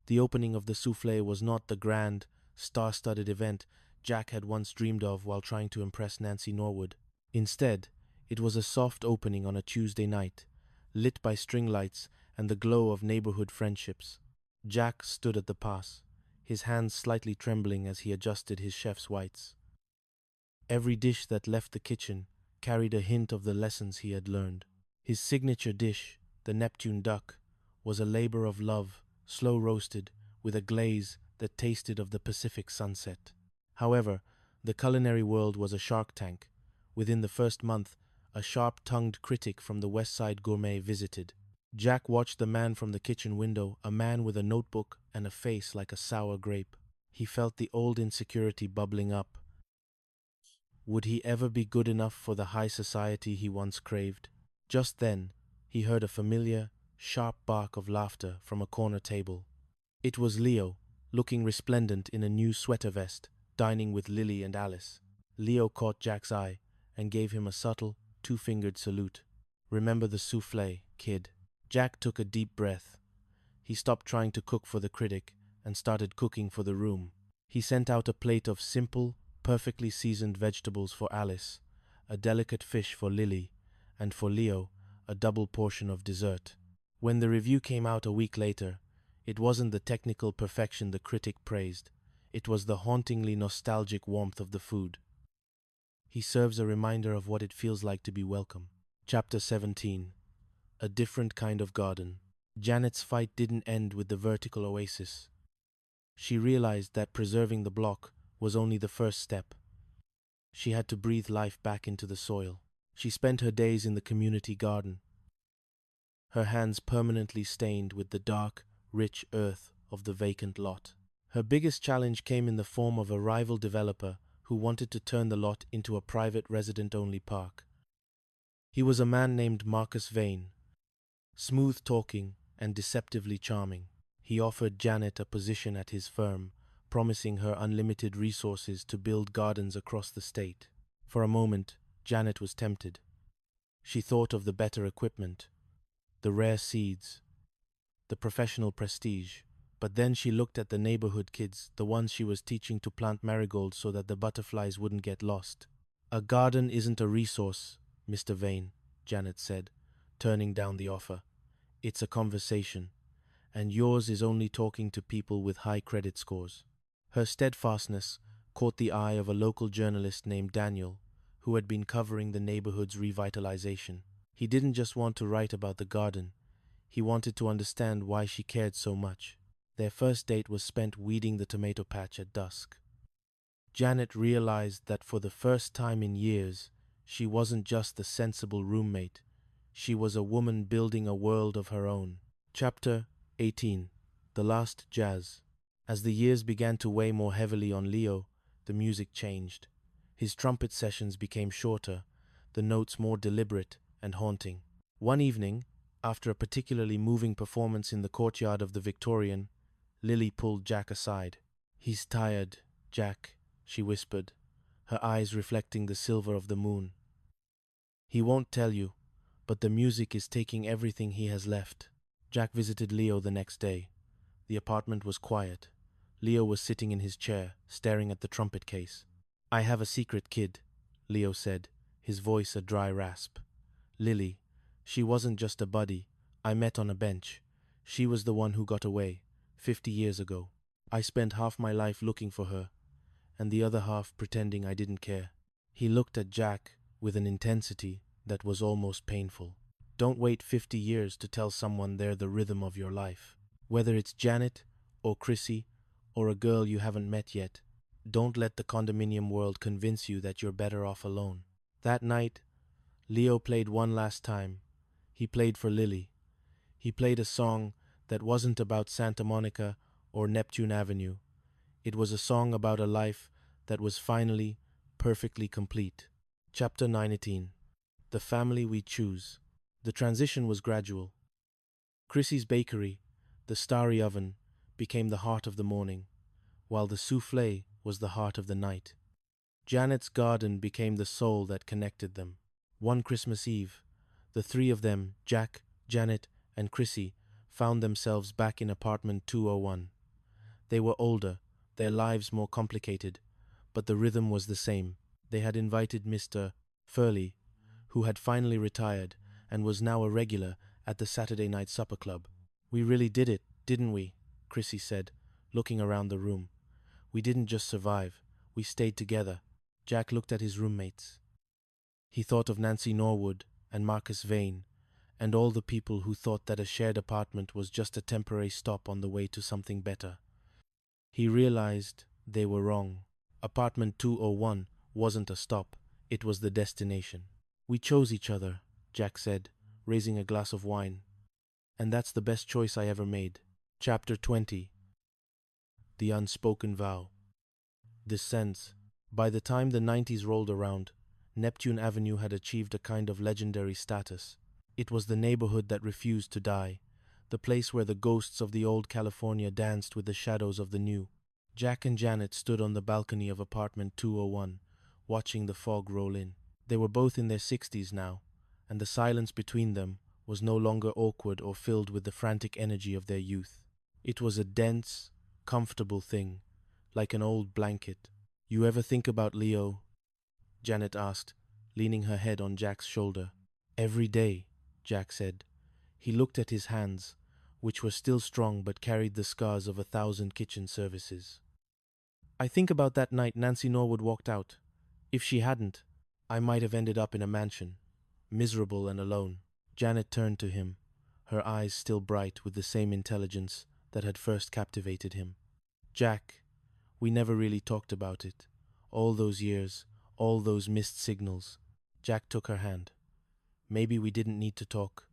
The opening of the souffle was not the grand, star-studded event Jack had once dreamed of while trying to impress Nancy Norwood. Instead, it was a soft opening on a Tuesday night, lit by string lights and the glow of neighborhood friendships. Jack stood at the pass, his hands slightly trembling as he adjusted his chef's whites. Every dish that left the kitchen carried a hint of the lessons he had learned. His signature dish, the Neptune duck, was a labor of love, slow roasted, with a glaze that tasted of the Pacific sunset. However, the culinary world was a shark tank. Within the first month, a sharp-tongued critic from the West Side Gourmet visited. Jack watched the man from the kitchen window, a man with a notebook and a face like a sour grape. He felt the old insecurity bubbling up. Would he ever be good enough for the high society he once craved? Just then, he heard a familiar, sharp bark of laughter from a corner table. It was Leo, looking resplendent in a new sweater vest, dining with Lily and Alice. Leo caught Jack's eye and gave him a subtle, two-fingered salute. "Remember the souffle, kid." Jack took a deep breath. He stopped trying to cook for the critic and started cooking for the room. He sent out a plate of simple, perfectly seasoned vegetables for Alice, a delicate fish for Lily, and for Leo, a double portion of dessert. When the review came out a week later, it wasn't the technical perfection the critic praised. It was the hauntingly nostalgic warmth of the food. He serves a reminder of what it feels like to be welcome. Chapter 17. A different kind of garden. Janet's fight didn't end with the vertical oasis. She realized that preserving the block was only the first step. She had to breathe life back into the soil. She spent her days in the community garden, her hands permanently stained with the dark, rich earth of the vacant lot. Her biggest challenge came in the form of a rival developer who wanted to turn the lot into a private resident-only park. He was a man named Marcus Vane, smooth-talking and deceptively charming. He offered Janet a position at his firm, promising her unlimited resources to build gardens across the state. For a moment, Janet was tempted. She thought of the better equipment, the rare seeds, the professional prestige. But then she looked at the neighborhood kids, the ones she was teaching to plant marigolds so that the butterflies wouldn't get lost. "A garden isn't a resource, Mr. Vane," Janet said, turning down the offer. "It's a conversation, and yours is only talking to people with high credit scores." Her steadfastness caught the eye of a local journalist named Daniel, who had been covering the neighborhood's revitalization. He didn't just want to write about the garden. He wanted to understand why she cared so much. Their first date was spent weeding the tomato patch at dusk. Janet realized that for the first time in years, she wasn't just the sensible roommate. She was a woman building a world of her own. Chapter 18. The Last Jazz. As the years began to weigh more heavily on Leo, the music changed. His trumpet sessions became shorter, the notes more deliberate and haunting. One evening, after a particularly moving performance in the courtyard of the Victorian, Lily pulled Jack aside. "He's tired, Jack," she whispered, her eyes reflecting the silver of the moon. "He won't tell you, but the music is taking everything he has left." Jack visited Leo the next day. The apartment was quiet. Leo was sitting in his chair, staring at the trumpet case. "I have a secret, kid," Leo said, his voice a dry rasp. "Lily, she wasn't just a buddy I met on a bench. She was the one who got away 50 years ago. I spent half my life looking for her, and the other half pretending I didn't care." He looked at Jack with an intensity that was almost painful. Don't wait 50 years to tell someone they're the rhythm of your life. Whether it's Janet, or Chrissy, or a girl you haven't met yet, don't let the condominium world convince you that you're better off alone. That night, Leo played one last time. He played for Lily. He played a song that wasn't about Santa Monica or Neptune Avenue. It was a song about a life that was finally, perfectly complete. Chapter 19. The Family We Choose. The transition was gradual. Chrissy's bakery, the starry oven, became the heart of the morning, while the souffle was the heart of the night. Janet's garden became the soul that connected them. One Christmas Eve, the three of them, Jack, Janet, and Chrissy, found themselves back in apartment 201. They were older, their lives more complicated, but the rhythm was the same. They had invited Mr. Furley, who had finally retired and was now a regular at the Saturday night supper club. "We really did it, didn't we?" Chrissy said, looking around the room. "We didn't just survive, we stayed together." Jack looked at his roommates. He thought of Nancy Norwood and Marcus Vane, and all the people who thought that a shared apartment was just a temporary stop on the way to something better. He realized they were wrong. Apartment 201 wasn't a stop, it was the destination. "We chose each other," Jack said, raising a glass of wine. "And that's the best choice I ever made." Chapter 20. The Unspoken Vow. Descents. By the time the 90s rolled around, Neptune Avenue had achieved a kind of legendary status. It was the neighborhood that refused to die, the place where the ghosts of the old California danced with the shadows of the new. Jack and Janet stood on the balcony of apartment 201, watching the fog roll in. They were both in their 60s now, and the silence between them was no longer awkward or filled with the frantic energy of their youth. It was a dense, comfortable thing, like an old blanket. "You ever think about Leo?" Janet asked, leaning her head on Jack's shoulder. "Every day," Jack said. He looked at his hands, which were still strong but carried the scars of 1,000 kitchen services. "I think about that night Nancy Norwood walked out. If she hadn't, I might have ended up in a mansion, miserable and alone." Janet turned to him, her eyes still bright with the same intelligence that had first captivated him. "Jack, we never really talked about it. All those years, all those missed signals." Jack took her hand. "Maybe we didn't need to talk.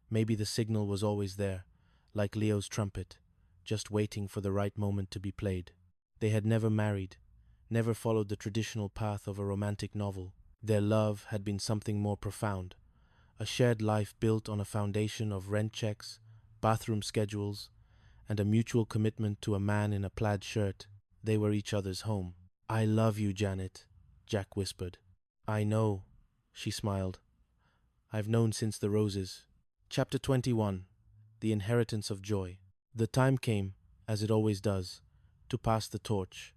Maybe the signal was always there, like Leo's trumpet, just waiting for the right moment to be played." They had never married, never followed the traditional path of a romantic novel. Their love had been something more profound, a shared life built on a foundation of rent checks, bathroom schedules, and a mutual commitment to a man in a plaid shirt. They were each other's home. "I love you, Janet," Jack whispered. "I know," she smiled. "I've known since the roses." Chapter 21. The Inheritance of Joy. The time came, as it always does, to pass the torch.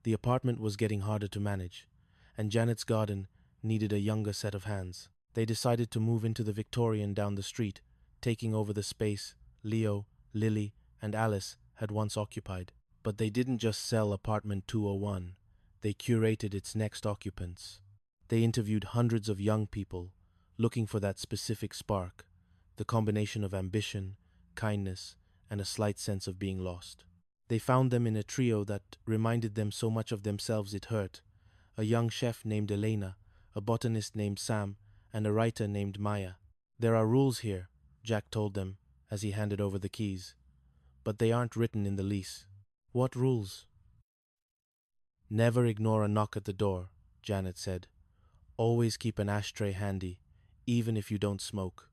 The apartment was getting harder to manage, and Janet's garden needed a younger set of hands. They decided to move into the Victorian down the street, taking over the space Leo, Lily, and Alice had once occupied. But they didn't just sell apartment 201, they curated its next occupants. They interviewed hundreds of young people, looking for that specific spark, the combination of ambition, kindness, and a slight sense of being lost. They found them in a trio that reminded them so much of themselves it hurt: a young chef named Elena, a botanist named Sam, and a writer named Maya. "There are rules here," Jack told them as he handed over the keys, "but they aren't written in the lease." "What rules?" "Never ignore a knock at the door," Janet said. "Always keep an ashtray handy, even if you don't smoke.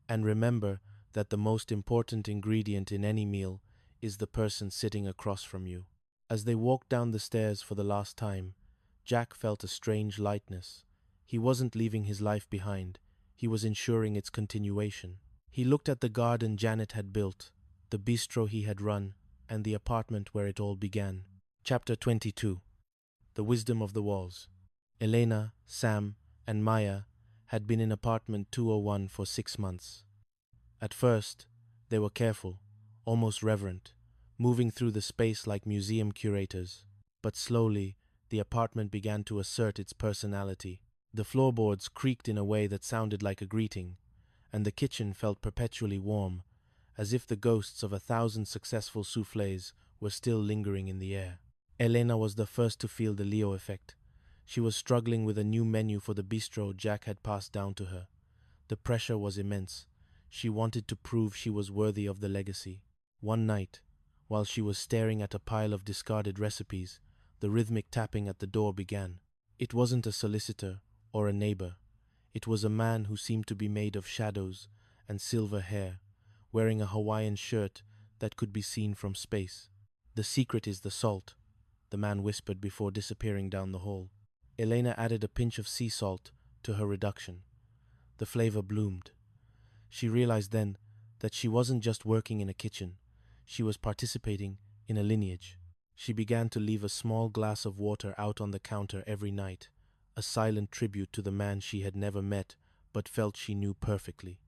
And remember that the most important ingredient in any meal is the person sitting across from you." As they walked down the stairs for the last time, Jack felt a strange lightness. He wasn't leaving his life behind, he was ensuring its continuation. He looked at the garden Janet had built, the bistro he had run, and the apartment where it all began. Chapter 22. The Wisdom of the Walls. Elena, Sam, and Maya had been in apartment 201 for 6 months. At first, they were careful, almost reverent, moving through the space like museum curators. But slowly, the apartment began to assert its personality. The floorboards creaked in a way that sounded like a greeting, and the kitchen felt perpetually warm, as if the ghosts of 1,000 successful soufflés were still lingering in the air. Elena was the first to feel the Leo effect. She was struggling with a new menu for the bistro Jack had passed down to her. The pressure was immense. She wanted to prove she was worthy of the legacy. One night, while she was staring at a pile of discarded recipes, the rhythmic tapping at the door began. It wasn't a solicitor or a neighbor. It was a man who seemed to be made of shadows and silver hair, wearing a Hawaiian shirt that could be seen from space. "The secret is the salt," the man whispered before disappearing down the hall. Elena added a pinch of sea salt to her reduction. The flavor bloomed. She realized then that she wasn't just working in a kitchen, she was participating in a lineage. She began to leave a small glass of water out on the counter every night, a silent tribute to the man she had never met but felt she knew perfectly.